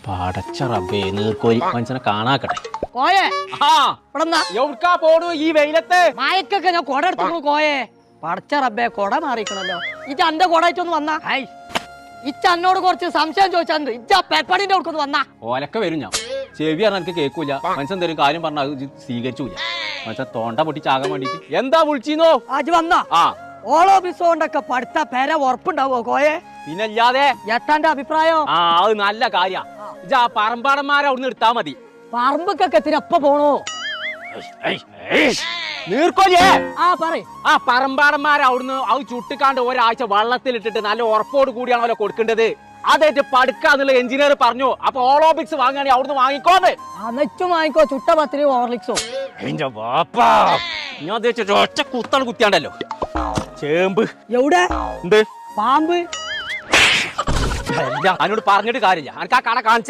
പടച്ച റബ്ബേ നീർക്കോലി മനുഷ്യനെ കാണാക്കട്ടെ. കോയെ എവിടുക്കാ പോണു ഈ വെയിലത്ത്? മായക്കൊക്കെ ഞാൻ കൊട എടുത്തു. കോയെ പടച്ച റബ്ബേ കൊട മാറിക്കണല്ലോ. ഇജ്ജ എന്റെ കൊടായിട്ടൊന്ന് വന്നാ. ഇച്ച എന്നോട് കുറച്ച് സംശയം ചോദിച്ചാണ്ട് ഇജ്ജ പെപ്പടിന്റെ അടുക്കൊന്ന് വന്നാ. ഓലൊക്കെ വരും ഞാൻ. ചെവി പറഞ്ഞാൽ എനിക്ക് കേൾക്കൂല. മനുഷ്യൻ എന്തെങ്കിലും കാര്യം പറഞ്ഞാൽ സ്വീകരിച്ചൂല. മനുഷ്യൻ തൊണ്ട പൊട്ടിച്ചാകാൻ വേണ്ടിട്ട് എന്താ വിളിച്ചിന്നോ? അജ് വന്നാ ഓളോ ബിസോണ്ടൊക്കെ പഠിത്ത പേര ഉറപ്പുണ്ടാവോ കോയെ? പിന്നല്ലാതെ എത്താന്റെ അഭിപ്രായം? അത് നല്ല കാര്യ. ഇജാ പറമ്പാടന്മാരെ അവിടുന്ന് എടുത്താ മതി. പറമ്പൊക്കെ എത്തിനപ്പ പോണോ? നീർക്കോലിയേ പറമ്പാടന്മാരെ അവിടുന്ന് അത് ചുട്ടിക്കാണ്ട് ഒരാഴ്ച വെള്ളത്തിലിട്ടിട്ട് നല്ല ഉറപ്പോട് കൂടിയാണല്ലോ കൊടുക്കേണ്ടത്. അതായിട്ട് പടുക്കാന്നുള്ള എഞ്ചിനീയർ പറഞ്ഞു. അപ്പൊ ഓളോബിക്സ് വാങ്ങുകയാണെങ്കിൽ അവിടുന്ന് വാങ്ങിക്കോന്ന്. അന്നച്ചും വാങ്ങിക്കോ. ചുട്ട പത്തിരി ഓർലിക്സോ. ഞാൻ ഒറ്റ കുത്താണ് കുത്തിയാണ്ടല്ലോ. ചേമ്പ് എവിടെ? എന്ത് പാമ്പ്? എന്നോട് പറഞ്ഞിട്ട് കാര്യമില്ല. എനിക്ക് ആ കട കാണിച്ച